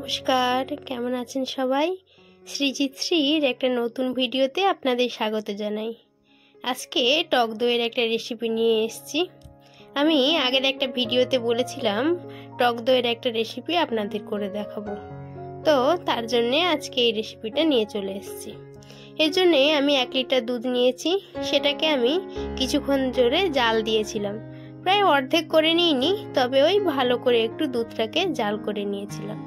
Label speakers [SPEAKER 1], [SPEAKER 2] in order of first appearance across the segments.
[SPEAKER 1] নমস্কার, কেমন আছেন সবাই? শ্রীজিৎ শ্রীর একটা নতুন ভিডিওতে আপনাদের স্বাগত জানাই। আজকে টক দইয়ের একটা রেসিপি নিয়ে এসেছি। আমি আগের একটা ভিডিওতে বলেছিলাম টক দইয়ের একটা রেসিপি আপনাদের করে দেখাবো, তো তার জন্যে আজকে এই রেসিপিটা নিয়ে চলে এসেছি। এর জন্যে আমি 1 লিটার দুধ নিয়েছি, সেটাকে আমি কিছুক্ষণ জোরে জাল দিয়েছিলাম। প্রায় অর্ধেক করে নিইনি, তবে ওই ভালো করে একটু দুধটাকে জাল করে নিয়েছিলাম।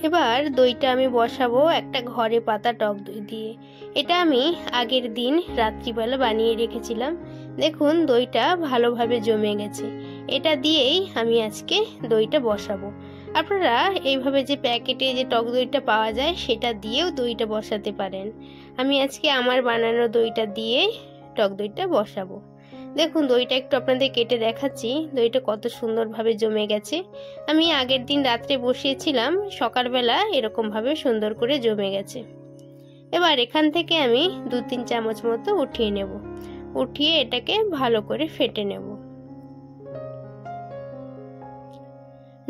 [SPEAKER 1] এবার দইটা আমি বসাবো একটা ঘরে পাতা টক দই দিয়ে। এটা আমি আগের দিন রাত্রিবেলা বানিয়ে রেখেছিলাম। দেখুন দইটা ভালোভাবে জমে গেছে। এটা দিয়েই আমি আজকে দইটা বসাবো। আপনারা এইভাবে যে প্যাকেটে যে টক দইটা পাওয়া যায় সেটা দিয়েও দইটা বসাতে পারেন। আমি আজকে আমার বানানো দইটা দিয়ে টক দইটা বসাবো। দেখুন দইটা একটু আপনাদের কেটে দেখাচ্ছি, দইটা কত সুন্দরভাবে জমে গেছে। আমি আগের দিন রাত্রে বসিয়েছিলাম, সকালবেলা এরকমভাবে সুন্দর করে জমে গেছে। এবার এখান থেকে আমি 2-3 চামচ মতো উঠিয়ে নেব। উঠিয়ে এটাকে ভালো করে ফেটে নেব।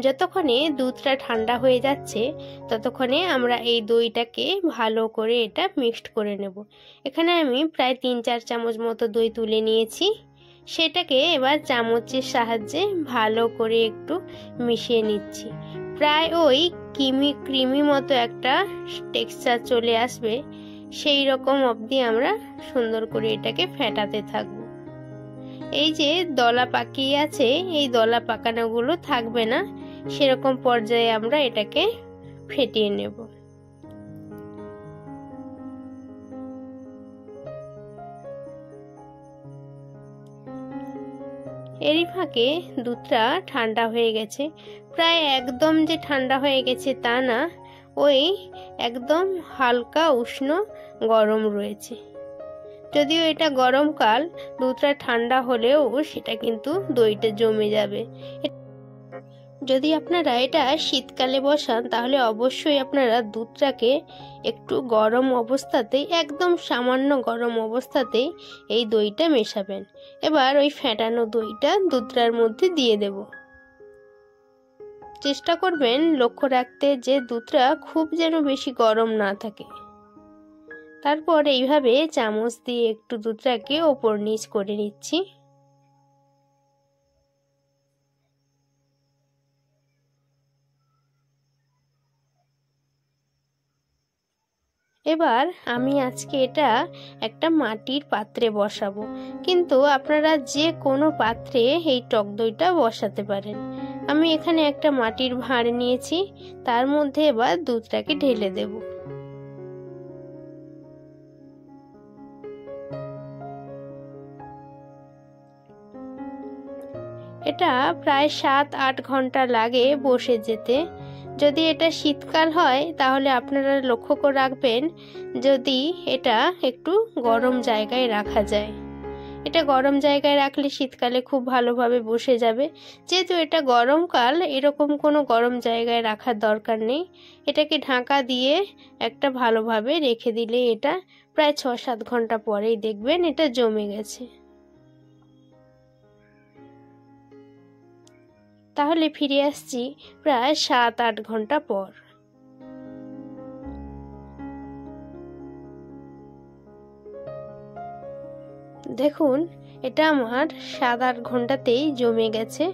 [SPEAKER 1] যতক্ষণে দুধটা ঠান্ডা হয়ে যাচ্ছে ততক্ষণে আমরা এই দইটাকে ভালো করে এটা মিক্সড করে নেব। এখানে আমি প্রায় 3-4 চামচ মতো দই তুলে নিয়েছি। সেটাকে এবার চামচের সাহায্যে ভালো করে একটু মিশিয়ে নিচ্ছি। প্রায় ওই ক্রিমি মতো একটা টেক্সচার চলে আসবে, সেই রকম অবধি আমরা সুন্দর করে এটাকে ফেটাতে থাকব। এই যে দলা পাকিয়ে আছে, এই দলা পাকানোগুলো থাকবে না, সেরকম পর্যায়ে আমরা এটাকে ফেটিয়ে নেব। এরই ফাঁকে দুধটা ঠান্ডা হয়ে গেছে। প্রায় একদম যে ঠান্ডা হয়ে গেছে তা না, ওই একদম হালকা উষ্ণ গরম রয়েছে। যদিও এটা গরমকাল, দুধটা ঠান্ডা হলেও সেটা কিন্তু দইটা জমে যাবে। যদি আপনারা এটা শীতকালে বসান তাহলে অবশ্যই আপনারা দুধটাকে একটু গরম অবস্থাতেই, একদম সামান্য গরম অবস্থাতেই এই দইটা মেশাবেন। এবার ওই ফেটানো দইটা দুধটার মধ্যে দিয়ে দেব। চেষ্টা করবেন লক্ষ্য রাখতে যে দুধটা খুব যেন বেশি গরম না থাকে। তারপর এইভাবে চামচ দিয়ে একটু দুধটাকে ওপর নিচ করে নিচ্ছি। এবার আমি আজকে এটা একটা মাটির পাত্রে বসাবো, কিন্তু আপনারা যে কোনো পাত্রে এই টক দইটা বসাতে পারেন। আমি এখানে একটা মাটির ভাঁড় নিয়েছি, তার মধ্যে এবার দুধটাকে ঢেলে দেব। এটা প্রায় 7-8 ঘন্টা লাগে বসে যেতে। যদি এটা শীতকাল হয় তাহলে আপনারা লক্ষ্য করে রাখবেন যদি এটা একটু গরম জায়গায় রাখা যায়। এটা গরম জায়গায় রাখলে শীতকালে খুব ভালোভাবে বসে যাবে। যেহেতু এটা গরমকাল, এরকম কোনো গরম জায়গায় রাখার দরকার নেই। এটাকে ঢাকা দিয়ে একটা ভালোভাবে রেখে দিলে এটা প্রায় 6-7 ঘন্টা পরেই দেখবেন এটা জমে গেছে। তাহলে ফিরে আসছি প্রায় 7-8 ঘন্টা পর। দেখুন এটা আমার 7-8 ঘন্টাতেই জমে গেছে।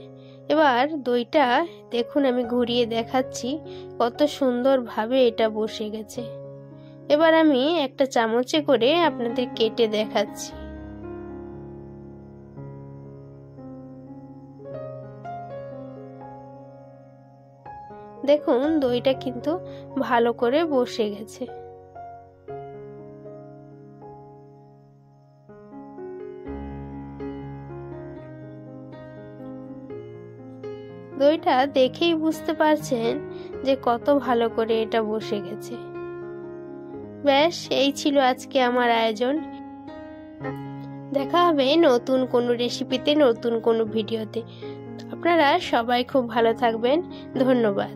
[SPEAKER 1] এবার দইটা দেখুন আমি ঘুরিয়ে দেখাচ্ছি কত সুন্দরভাবে এটা বসে গেছে। এবার আমি একটা চামচে করে আপনাদের কেটে দেখাচ্ছি। দেখুন দইটা কিন্তু ভালো করে বসে গেছে। দইটা দেখেই বুঝতে পারছেন যে কত ভালো করে এটা বসে গেছে। ব্যাস এই ছিল আজকে আমার আয়োজন। দেখা হবে নতুন কোনো রেসিপিতে, নতুন কোনো ভিডিওতে। আপনারা সবাই খুব ভালো থাকবেন। ধন্যবাদ।